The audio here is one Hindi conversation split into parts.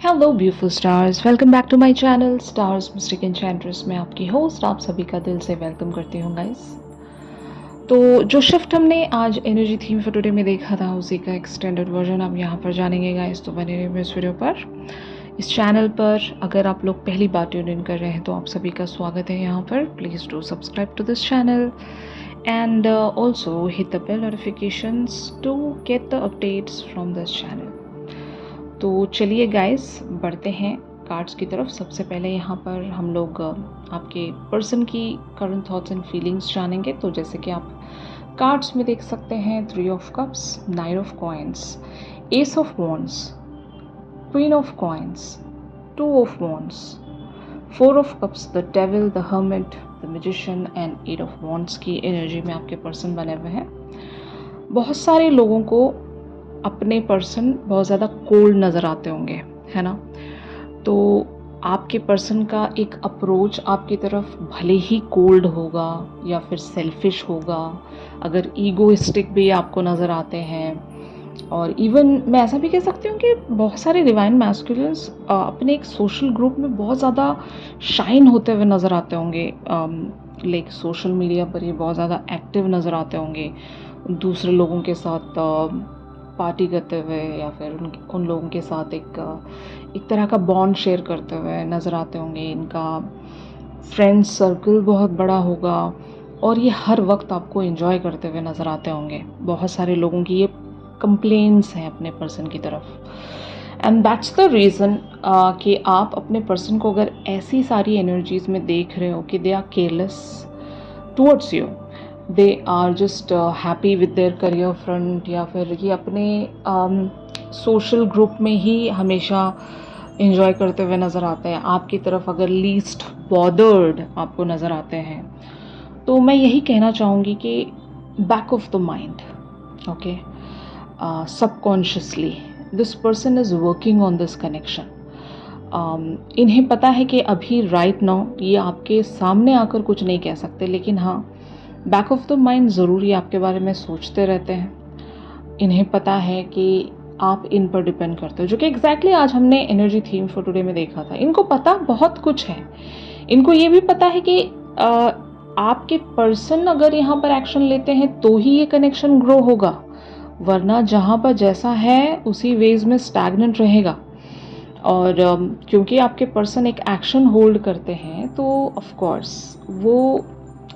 Hello beautiful stars, welcome back to my channel stars mystic enchantress. मैं आपकी होस्ट आप सभी का दिल से वेलकम करती हूँ गाइस। तो जो शिफ्ट हमने आज एनर्जी थीम फॉर टुडे में देखा था उसी का एक्सटेंडेड वर्जन आप यहाँ पर जानेंगे गाइस। तो बने रहिए इस वीडियो पर, इस चैनल पर। अगर आप लोग पहली बार ट्यून इन कर रहे हैं तो आप सभी का स्वागत है यहाँ पर। Please do subscribe to this channel and also hit the bell notifications to get the updates from this channel. तो चलिए गाइस बढ़ते हैं कार्ड्स की तरफ। सबसे पहले यहाँ पर हम लोग आपके पर्सन की करंट थॉट्स एंड फीलिंग्स जानेंगे। तो जैसे कि आप कार्ड्स में देख सकते हैं, 3 of cups, 9 of coins, S of wands, queen of coins, 2 of wands, 4 of cups, the devil, the hermit, the magician and 8 of wands की एनर्जी में आपके पर्सन बने हुए हैं। बहुत सारे लोगों को अपने पर्सन बहुत ज़्यादा कोल्ड नज़र आते होंगे, है ना। तो आपके पर्सन का एक अप्रोच आपकी तरफ भले ही कोल्ड होगा या फिर सेल्फिश होगा, अगर ईगोइस्टिक भी आपको नज़र आते हैं, और इवन मैं ऐसा भी कह सकती हूँ कि बहुत सारे डिवाइन मैस्कुलिन्स अपने एक सोशल ग्रुप में बहुत ज़्यादा शाइन होते हुए नज़र आते होंगे। लाइक सोशल मीडिया पर ये बहुत ज़्यादा एक्टिव नज़र आते होंगे, दूसरे लोगों के साथ पार्टी करते हुए या फिर उन लोगों के साथ एक तरह का बॉन्ड शेयर करते हुए नज़र आते होंगे। इनका फ्रेंड सर्कल बहुत बड़ा होगा और ये हर वक्त आपको एंजॉय करते हुए नज़र आते होंगे। बहुत सारे लोगों की ये कंप्लेंट्स हैं अपने पर्सन की तरफ, एंड दैट्स द रीज़न कि आप अपने पर्सन को अगर ऐसी सारी एनर्जीज़ में देख रहे हो कि they are careless towards you, they are just happy with their career front, या फिर ये अपने सोशल ग्रुप में ही हमेशा इंजॉय करते हुए नज़र आते हैं, आपकी तरफ अगर लीस्ट बॉदर्ड आपको नज़र आते हैं, तो मैं यही कहना चाहूँगी कि back of the mind, okay, subconsciously this person is working on this connection. इन्हें पता है कि अभी राइट नाउ ये आपके सामने आकर कुछ नहीं कह सकते, लेकिन हाँ, बैक ऑफ द माइंड ज़रूर ये आपके बारे में सोचते रहते हैं। इन्हें पता है कि आप इन पर डिपेंड करते हो, जो कि एग्जैक्टली आज हमने एनर्जी थीम फॉर टुडे में देखा था। इनको पता बहुत कुछ है। इनको ये भी पता है कि आपके पर्सन अगर यहाँ पर एक्शन लेते हैं तो ही ये कनेक्शन ग्रो होगा, वरना जहाँ पर जैसा है उसी वेज में स्टैग्नेंट रहेगा। और क्योंकि आपके पर्सन एक एक्शन होल्ड करते हैं तो ऑफ कोर्स वो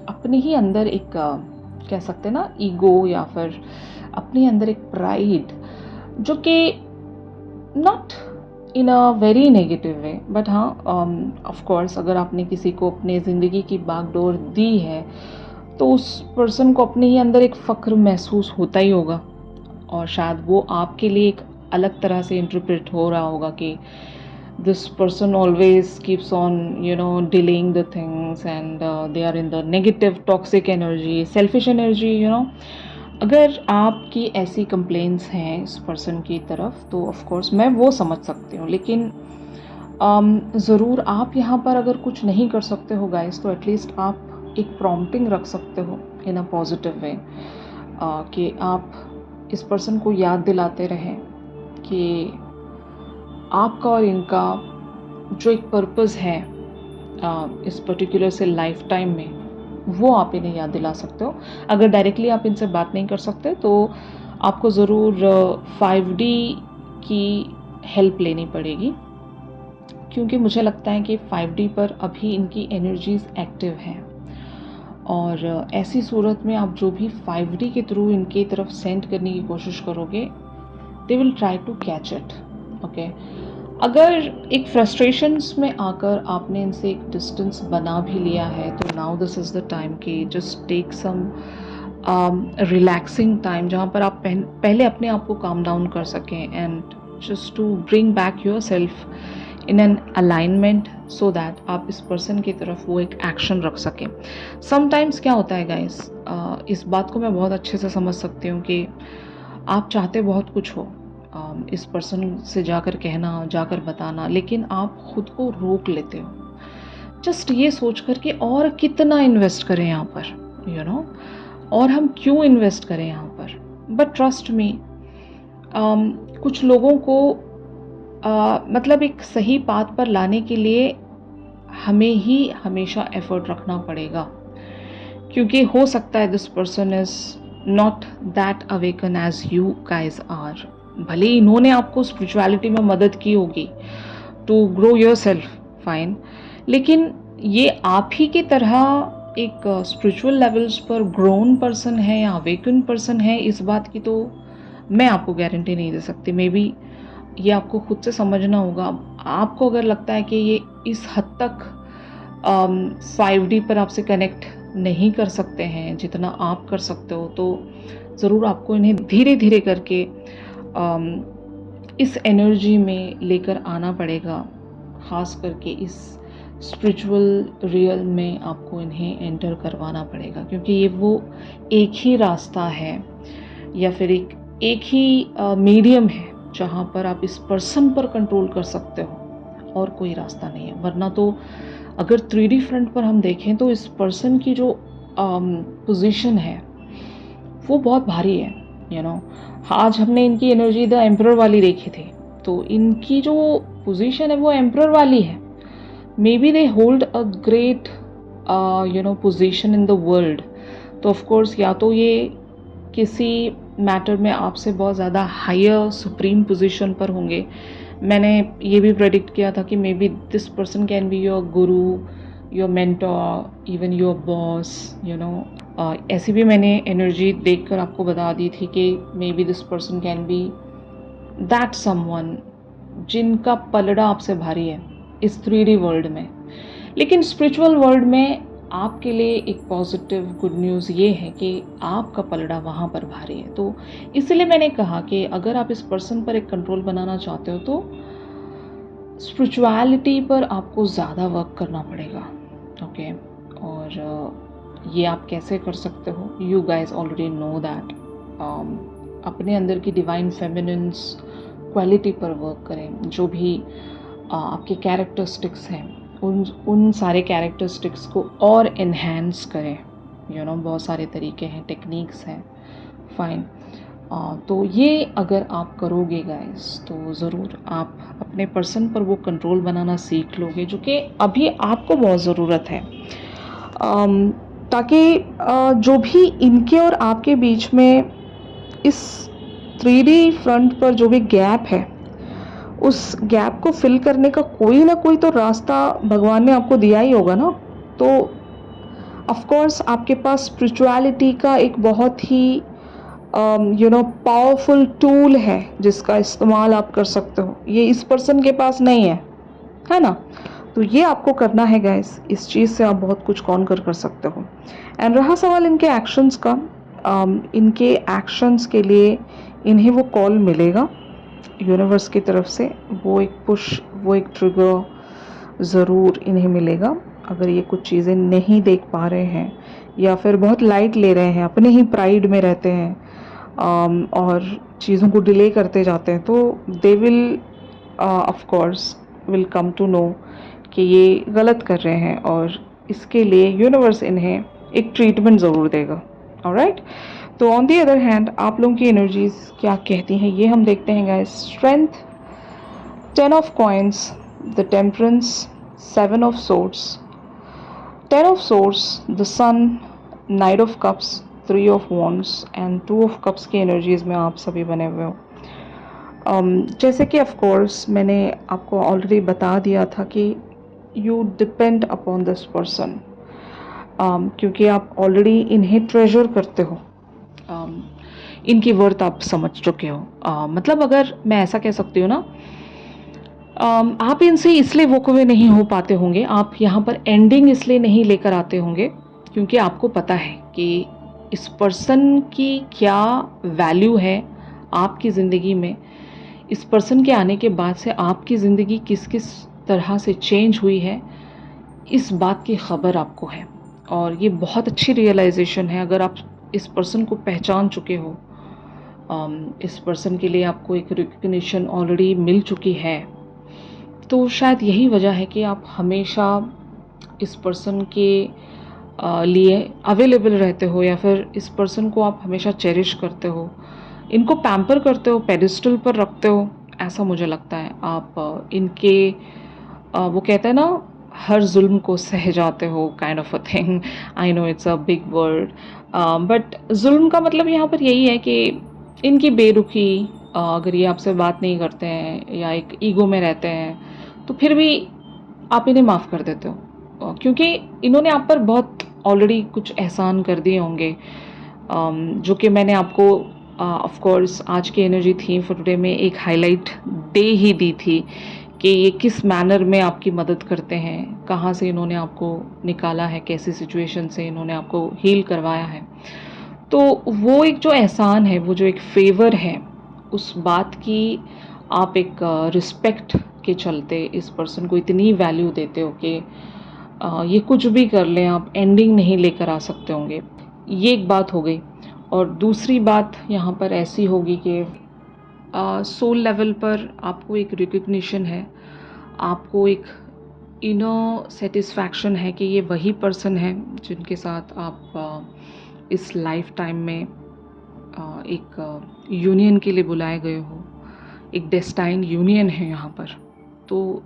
अपने ही अंदर एक कह सकते हैं ना ईगो, या फिर अपने अंदर एक प्राइड, जो कि not in a very negative way, but हाँ ऑफ कोर्स अगर आपने किसी को अपने ज़िंदगी की बागडोर दी है तो उस पर्सन को अपने ही अंदर एक फ़ख्र महसूस होता ही होगा, और शायद वो आपके लिए एक अलग तरह से इंटरप्रेट हो रहा होगा कि this person always keeps on delaying the things, and they are in the negative toxic energy, selfish energy, अगर आपकी ऐसी कंप्लेंट्स हैं इस पर्सन की तरफ तो ऑफ कोर्स मैं वो समझ सकती हूँ, लेकिन ज़रूर आप यहाँ पर अगर कुछ नहीं कर सकते हो गाइस, तो एटलीस्ट आप एक प्रॉम्प्टिंग रख सकते हो इन अ पॉजिटिव वे, कि आप इस पर्सन को याद दिलाते रहें कि आपका और इनका जो एक पर्पस है इस पर्टिकुलर से लाइफ टाइम में, वो आप इन्हें याद दिला सकते हो। अगर डायरेक्टली आप इनसे बात नहीं कर सकते तो आपको ज़रूर 5D की हेल्प लेनी पड़ेगी, क्योंकि मुझे लगता है कि 5D पर अभी इनकी एनर्जीज़ एक्टिव हैं, और ऐसी सूरत में आप जो भी 5D के थ्रू इनकी तरफ सेंड करने की कोशिश करोगे, they will try to catch it, okay. अगर एक फ्रस्ट्रेशंस में आकर आपने इनसे एक डिस्टेंस बना भी लिया है तो now this is the time कि just take some relaxing time, जहाँ पर आप पहले अपने आप को काम डाउन कर सकें, and just to bring back yourself in an alignment, so that आप इस पर्सन की तरफ वो एक एक्शन रख सकें। समटाइम्स क्या होता है गाइस, इस बात को मैं बहुत अच्छे से समझ सकती हूँ कि आप चाहते बहुत कुछ हो, इस पर्सन से जाकर कहना, जाकर बताना, लेकिन आप खुद को रोक लेते हो, जस्ट ये सोच कर कि और कितना इन्वेस्ट करें यहाँ पर, और हम क्यों इन्वेस्ट करें यहाँ पर। बट ट्रस्ट मी, कुछ लोगों को मतलब एक सही पाथ पर लाने के लिए हमें ही हमेशा एफर्ट रखना पड़ेगा, क्योंकि हो सकता है this person is not that awaken as you guys are. भले ही इन्होंने आपको स्पिरिचुअलिटी में मदद की होगी to grow yourself, fine, लेकिन ये आप ही की तरह एक स्पिरिचुअल लेवल्स पर ग्रोन पर्सन है या अवेकन पर्सन है, इस बात की तो मैं आपको गारंटी नहीं दे सकती। मे बी ये आपको खुद से समझना होगा। आपको अगर लगता है कि ये इस हद तक 5D पर आपसे कनेक्ट नहीं कर सकते हैं जितना आप कर सकते हो, तो ज़रूर आपको इन्हें धीरे धीरे करके इस एनर्जी में लेकर आना पड़ेगा। ख़ास करके इस स्पिरिचुअल रियल में आपको इन्हें एंटर करवाना पड़ेगा, क्योंकि ये वो एक ही रास्ता है या फिर एक ही मीडियम है जहाँ पर आप इस पर्सन पर कंट्रोल कर सकते हो, और कोई रास्ता नहीं है। वरना तो अगर 3D फ्रंट पर हम देखें तो इस पर्सन की जो पोजीशन है वो बहुत भारी है, यू नो। आज हमने इनकी एनर्जी द एम्परर वाली देखी थी, तो इनकी जो पोजीशन है वो एम्परर वाली है। May be they hold a great position in the world. तो ऑफ कोर्स या तो ये किसी मैटर में आपसे बहुत ज़्यादा हायर सुप्रीम पोजीशन पर होंगे। मैंने ये भी प्रेडिक्ट किया था कि maybe this person can be your guru, your mentor, even your boss, you know. ऐसी भी मैंने एनर्जी देखकर आपको बता दी थी कि maybe this person can B that someone जिनका पलड़ा आपसे भारी है इस 3D वर्ल्ड में। लेकिन स्पिरिचुअल वर्ल्ड में आपके लिए एक पॉजिटिव गुड न्यूज़ ये है कि आपका पलड़ा वहाँ पर भारी है। तो इसलिए मैंने कहा कि अगर आप इस पर्सन पर एक कंट्रोल बनाना चाहते हो तो स्पिरिचुअलिटी पर आपको ज़्यादा वर्क करना पड़ेगा, ओके। और ये आप कैसे कर सकते हो, you guys already know that. अपने अंदर की डिवाइन फेमिनिन्स क्वालिटी पर वर्क करें। जो भी आपके कैरेक्टरिस्टिक्स हैं उन सारे कैरेक्टरिस्टिक्स को और इन्हेंस करें, यू नो। बहुत सारे तरीके हैं, टेक्निक्स हैं, फाइन। तो ये अगर आप करोगे गाइस तो ज़रूर आप अपने पर्सन पर वो कंट्रोल बनाना सीख लोगे, जो कि अभी आपको बहुत ज़रूरत है। ताकि जो भी इनके और आपके बीच में इस 3D फ्रंट पर जो भी गैप है, उस गैप को फिल करने का कोई ना कोई तो रास्ता भगवान ने आपको दिया ही होगा ना। तो ऑफ कोर्स आपके पास स्पिरिचुअलिटी का एक बहुत ही यू नो पावरफुल टूल है जिसका इस्तेमाल आप कर सकते हो। ये इस पर्सन के पास नहीं है ना। तो ये आपको करना है गाइस, इस चीज़ से आप बहुत कुछ कॉन्कर कर सकते हो। एंड रहा सवाल इनके एक्शंस का, इनके एक्शंस के लिए इन्हें वो कॉल मिलेगा यूनिवर्स की तरफ से, वो एक पुश, वो एक ट्रिगर ज़रूर इन्हें मिलेगा। अगर ये कुछ चीज़ें नहीं देख पा रहे हैं या फिर बहुत लाइट ले रहे हैं, अपने ही प्राइड में रहते हैं और चीज़ों को डिले करते जाते हैं, तो they will of course will come to know कि ये गलत कर रहे हैं, और इसके लिए यूनिवर्स इन्हें एक ट्रीटमेंट ज़रूर देगा। ऑलराइट। तो ऑन दी अदर हैंड आप लोगों की एनर्जीज क्या कहती हैं ये हम देखते हैं guys. Strength, 10 of coins, the temperance, 7 of swords, 10 of swords, the sun, knight of cups, 3 of wands and 2 of cups की एनर्जीज में आप सभी बने हुए हो। जैसे कि ऑफ कोर्स मैंने आपको ऑलरेडी बता दिया था कि you depend upon this person, क्योंकि आप ऑलरेडी इन्हें ट्रेजर करते हो, इनकी वर्थ आप समझ चुके हो। मतलब अगर मैं ऐसा कह सकती हूँ ना, आप इनसे इसलिए वॉक अवे नहीं हो पाते होंगे, आप यहाँ पर एंडिंग इसलिए नहीं लेकर आते होंगे क्योंकि आपको पता है कि इस पर्सन की क्या वैल्यू है आपकी ज़िंदगी में। इस पर्सन के आने के बाद से आपकी ज़िंदगी किस किस तरह से चेंज हुई है, इस बात की खबर आपको है। और ये बहुत अच्छी रियलाइजेशन है अगर आप इस पर्सन को पहचान चुके हो। इस पर्सन के लिए आपको एक रिकग्निशन ऑलरेडी मिल चुकी है, तो शायद यही वजह है कि आप हमेशा इस पर्सन के लिए अवेलेबल रहते हो, या फिर इस पर्सन को आप हमेशा चेरिश करते हो, इनको पैम्पर करते हो, पेडिस्टल पर रखते हो, ऐसा मुझे लगता है। आप इनके वो कहते हैं ना, हर ज़ुल्म को सह जाते हो, kind of a thing. I know it's a big word, but ज़ुल्म का मतलब यहाँ पर यही है कि इनकी बेरुखी, अगर ये आपसे बात नहीं करते हैं या एक ईगो में रहते हैं, तो फिर भी आप इन्हें माफ़ कर देते हो, क्योंकि इन्होंने आप पर बहुत ऑलरेडी कुछ एहसान कर दिए होंगे, जो कि मैंने आपको ऑफ कोर्स आज की एनर्जी थीम फॉर टुडे में एक हाइलाइट दे ही दी थी कि ये किस मैनर में आपकी मदद करते हैं, कहाँ से इन्होंने आपको निकाला है, कैसी सिचुएशन से इन्होंने आपको हील करवाया है। तो वो एक जो एहसान है, वो जो एक फ़ेवर है, उस बात की आप एक रिस्पेक्ट के चलते इस पर्सन को इतनी वैल्यू देते हो कि ये कुछ भी कर लें, आप एंडिंग नहीं लेकर आ सकते होंगे। ये एक बात हो गई। और दूसरी बात यहाँ पर ऐसी होगी कि सोल लेवल पर आपको एक रिकग्निशन है, आपको एक इनर सेटिस्फैक्शन है कि ये वही पर्सन है जिनके साथ आप इस लाइफ टाइम में एक यूनियन के लिए बुलाए गए हो, एक डेस्टाइन यूनियन है यहाँ पर। तो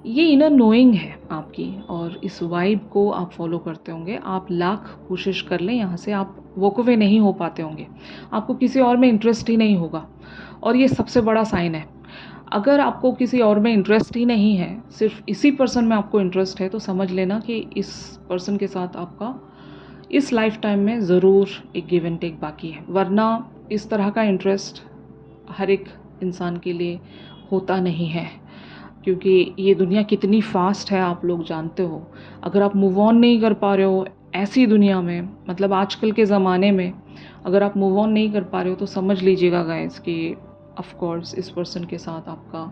ये इनर नोइंग है आपकी, और इस वाइब को आप फॉलो करते होंगे। आप लाख कोशिश कर लें, यहाँ से आप वॉक अवे नहीं हो पाते होंगे, आपको किसी और में इंटरेस्ट ही नहीं होगा। और ये सबसे बड़ा साइन है। अगर आपको किसी और में इंटरेस्ट ही नहीं है, सिर्फ इसी पर्सन में आपको इंटरेस्ट है, तो समझ लेना कि इस पर्सन के साथ आपका इस लाइफ टाइम में ज़रूर एक गिव एंड टेक बाकी है। वरना इस तरह का इंटरेस्ट हर एक इंसान के लिए होता नहीं है, क्योंकि ये दुनिया कितनी फास्ट है आप लोग जानते हो। अगर आप मूव ऑन नहीं कर पा रहे हो ऐसी दुनिया में, मतलब आजकल के ज़माने में, अगर आप मूव ऑन नहीं कर पा रहे हो, तो समझ लीजिएगा गाइस कि ऑफ कोर्स इस पर्सन के साथ आपका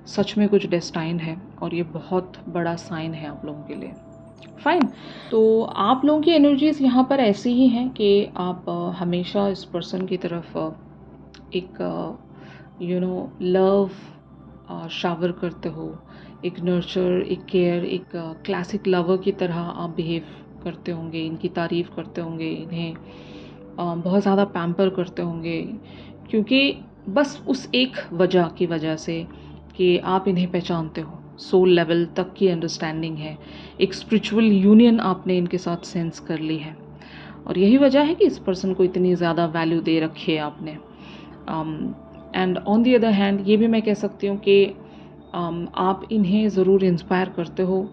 सच में कुछ डेस्टाइन है, और ये बहुत बड़ा साइन है आप लोगों के लिए। फाइन। तो आप लोगों की एनर्जीज़ यहाँ पर ऐसी ही हैं कि आप हमेशा इस पर्सन की तरफ एक लव शावर करते हो, एक नर्चर, एक केयर, एक क्लासिक लवर की तरह आप बिहेव करते होंगे, इनकी तारीफ़ करते होंगे, इन्हें बहुत ज़्यादा पैम्पर करते होंगे, क्योंकि बस उस एक वजह की वजह से कि आप इन्हें पहचानते हो, सोल लेवल तक की अंडरस्टैंडिंग है, एक स्पिरिचुअल यूनियन आपने इनके साथ सेंस कर ली है, और यही वजह है कि इस पर्सन को इतनी ज़्यादा वैल्यू दे रखी है आपने। And on the other hand ये भी मैं कह सकती हूँ कि आप इन्हें ज़रूर इंस्पायर करते हो,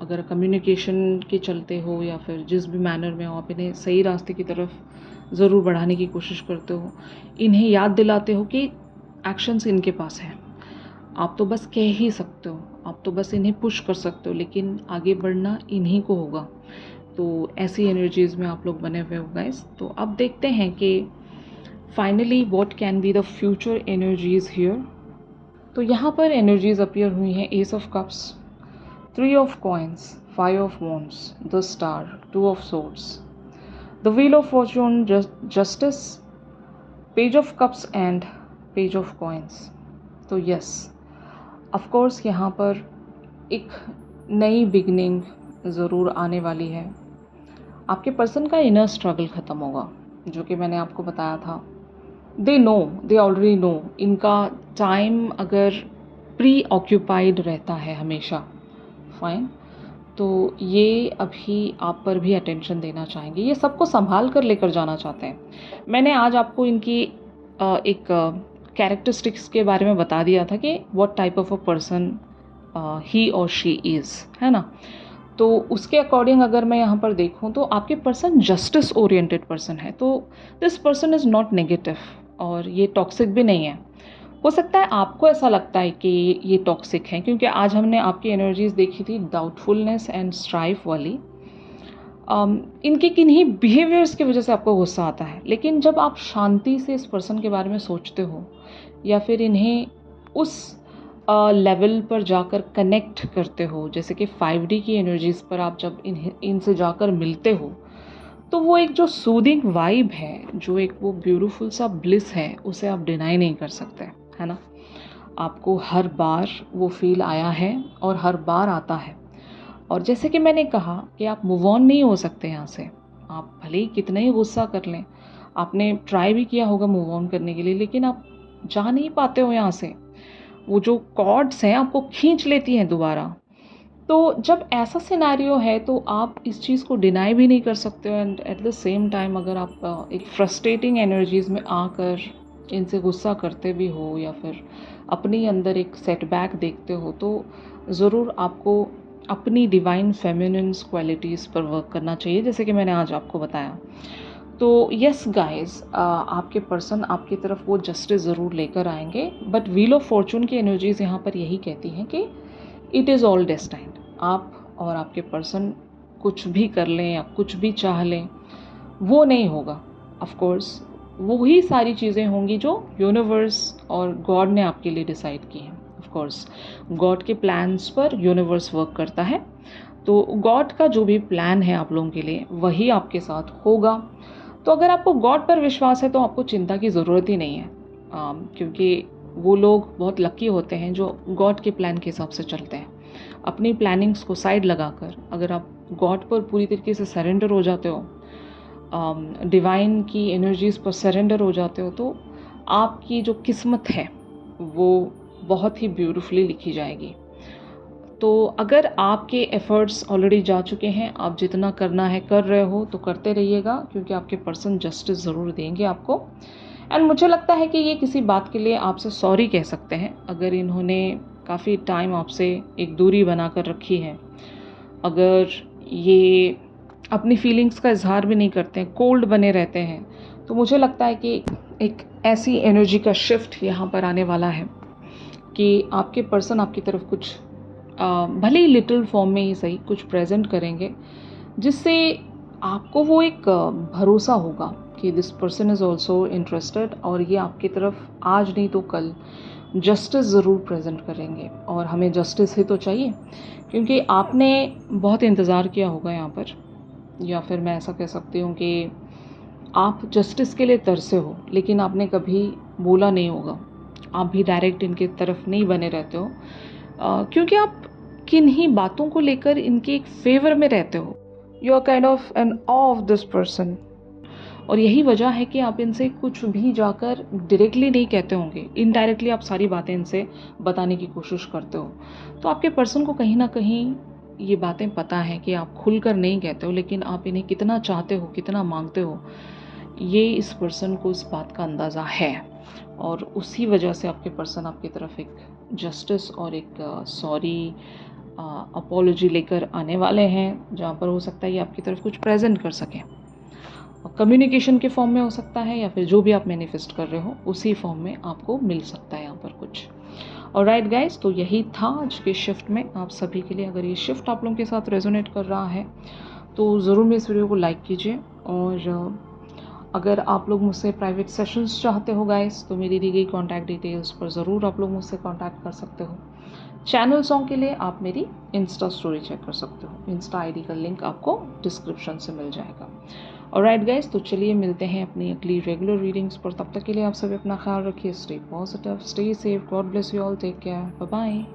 अगर कम्युनिकेशन के चलते हो या फिर जिस भी मैनर में हो, आप इन्हें सही रास्ते की तरफ ज़रूर बढ़ाने की कोशिश करते हो, इन्हें याद दिलाते हो कि एक्शंस इनके पास हैं। आप तो बस कह ही सकते हो, आप तो बस इन्हें पुश कर सकते हो, लेकिन आगे बढ़ना इन्हीं को होगा। तो ऐसी एनर्जीज़ में आप लोग बने हुए हो गाइस। तो अब देखते हैं कि finally what can be the future energies here. तो यहाँ पर एनर्जीज़ अपीयर हुई हैं, S of cups, 3 of coins, 5 of wands, the star, 2 of swords, the wheel of Fortune, justice, page of cups and page of coins. तो यस, ऑफ कोर्स यहाँ पर एक नई बिगनिंग ज़रूर आने वाली है। आपके पर्सन का इनर स्ट्रगल ख़त्म होगा, जो कि मैंने आपको बताया था। दे ऑलरेडी नो, इनका टाइम अगर प्री ऑक्यूपाइड रहता है हमेशा, फाइन, तो ये अभी आप पर भी अटेंशन देना चाहेंगे, ये सबको संभाल कर लेकर जाना चाहते हैं। मैंने आज आपको इनकी एक कैरेक्टरिस्टिक्स के बारे में बता दिया था कि what type of a person he और शी इज़, है ना। तो उसके अकॉर्डिंग अगर मैं यहाँ पर देखूँ तो आपके पर्सन जस्टिस ओरिएंटेड पर्सन है। तो this person is not negative, और ये टॉक्सिक भी नहीं है। हो सकता है आपको ऐसा लगता है कि ये टॉक्सिक है, क्योंकि आज हमने आपकी एनर्जीज देखी थी डाउटफुलनेस एंड स्ट्राइफ वाली। इनके किन्हीं बिहेवियर्स की वजह से आपको गुस्सा आता है, लेकिन जब आप शांति से इस पर्सन के बारे में सोचते हो, या फिर इन्हें उस लेवल पर जाकर कनेक्ट करते हो, जैसे कि 5D की एनर्जीज़ पर आप जब इनसे जाकर मिलते हो, तो वो एक जो सूदिंग वाइब है, जो एक वो ब्यूटीफुल सा ब्लिस है, उसे आप डिनाई नहीं कर सकते, है ना। आपको हर बार वो फील आया है और हर बार आता है। और जैसे कि मैंने कहा कि आप मूव ऑन नहीं हो सकते यहाँ से, आप भले ही कितना ही गुस्सा कर लें, आपने ट्राई भी किया होगा मूव ऑन करने के लिए, लेकिन आप जा नहीं पाते हो यहाँ से, वो जो कॉर्ड्स हैं आपको खींच लेती हैं दोबारा। तो जब ऐसा सिनेरियो है तो आप इस चीज़ को डिनाई भी नहीं कर सकते हो, and at the same time अगर आप एक फ्रस्ट्रेटिंग एनर्जीज़ में आकर इनसे गुस्सा करते भी हो या फिर अपने अंदर एक सेटबैक देखते हो, तो ज़रूर आपको अपनी डिवाइन फेमिनिन्स क्वालिटीज़ पर वर्क करना चाहिए, जैसे कि मैंने आज आपको बताया। तो यस गाइस, आपके पर्सन आपकी तरफ वो जस्टिस ज़रूर लेकर आएंगे, बट व्हील ऑफ फॉर्चून की एनर्जीज़ यहाँ पर यही कहती हैं कि इट इज़ ऑल डेस्टाइन्ड। आप और आपके पर्सन कुछ भी कर लें या कुछ भी चाह लें, वो नहीं होगा। ऑफ कोर्स वही सारी चीज़ें होंगी जो यूनिवर्स और गॉड ने आपके लिए डिसाइड की हैं। ऑफ कोर्स गॉड के प्लान्स पर यूनिवर्स वर्क करता है, तो गॉड का जो भी प्लान है आप लोगों के लिए वही आपके साथ होगा। तो अगर आपको गॉड पर विश्वास है तो आपको चिंता की ज़रूरत ही नहीं है, क्योंकि वो लोग बहुत लकी होते हैं जो गॉड के प्लान के हिसाब से चलते हैं। अपनी प्लानिंग्स को साइड लगाकर अगर आप गॉड पर पूरी तरीके से सरेंडर हो जाते हो, डिवाइन की एनर्जीज़ पर सरेंडर हो जाते हो, तो आपकी जो किस्मत है वो बहुत ही ब्यूटीफुली लिखी जाएगी। तो अगर आपके एफ़र्ट्स ऑलरेडी जा चुके हैं, आप जितना करना है कर रहे हो, तो करते रहिएगा, क्योंकि आपके पर्सन जस्टिस ज़रूर देंगे आपको। एंड मुझे लगता है कि ये किसी बात के लिए आपसे सॉरी कह सकते हैं। अगर इन्होंने काफ़ी टाइम आपसे एक दूरी बना कर रखी है, अगर ये अपनी फीलिंग्स का इजहार भी नहीं करते हैं, कोल्ड बने रहते हैं, तो मुझे लगता है कि एक ऐसी एनर्जी का शिफ्ट यहाँ पर आने वाला है कि आपके पर्सन आपकी तरफ कुछ भले ही लिटिल फॉर्म में ही सही कुछ प्रेजेंट करेंगे, जिससे आपको वो एक भरोसा होगा कि this person is also interested, और ये आपकी तरफ आज नहीं तो कल जस्टिस ज़रूर प्रेजेंट करेंगे। और हमें जस्टिस ही तो चाहिए, क्योंकि आपने बहुत इंतज़ार किया होगा यहाँ पर, या फिर मैं ऐसा कह सकती हूँ कि आप जस्टिस के लिए तरसे हो, लेकिन आपने कभी बोला नहीं होगा। आप भी डायरेक्ट इनके तरफ नहीं बने रहते हो, क्योंकि आप किन ही बातों को लेकर इनके एक फेवर में रहते हो। You are kind of an of this person, और यही वजह है कि आप इनसे कुछ भी जाकर डायरेक्टली नहीं कहते होंगे, इनडायरेक्टली आप सारी बातें इनसे बताने की कोशिश करते हो। तो आपके पर्सन को कहीं ना कहीं ये बातें पता है कि आप खुलकर नहीं कहते हो, लेकिन आप इन्हें कितना चाहते हो, कितना मांगते हो, ये इस पर्सन को इस बात का अंदाज़ा है। और उसी वजह से आपके पर्सन आपकी तरफ एक जस्टिस और एक सॉरी अपॉलॉजी लेकर आने वाले हैं, जहाँ पर हो सकता है ये आपकी तरफ कुछ प्रेजेंट कर सकें। कम्युनिकेशन के फॉर्म में हो सकता है, या फिर जो भी आप मैनिफेस्ट कर रहे हो उसी फॉर्म में आपको मिल सकता है यहाँ पर कुछ। और राइट गाइज, तो यही था आज के शिफ्ट में आप सभी के लिए। अगर ये शिफ्ट आप लोगों के साथ रेजोनेट कर रहा है तो ज़रूर मेरे इस वीडियो को लाइक कीजिए। और अगर आप लोग मुझसे प्राइवेट सेशंस चाहते हो गाइस, तो मेरी दी गई कॉन्टैक्ट डिटेल्स पर ज़रूर आप लोग मुझसे कॉन्टैक्ट कर सकते हो। चैनल सॉन्ग के लिए आप मेरी इंस्टा स्टोरी चेक कर सकते हो, इंस्टा आईडी का लिंक आपको डिस्क्रिप्शन से मिल जाएगा। और राइट गाइस, तो चलिए मिलते हैं अपनी अगली रेगुलर रीडिंग्स पर। तब तक के लिए आप सभी अपना ख्याल रखिए, stay positive, stay safe, God bless you all, take care, bye bye.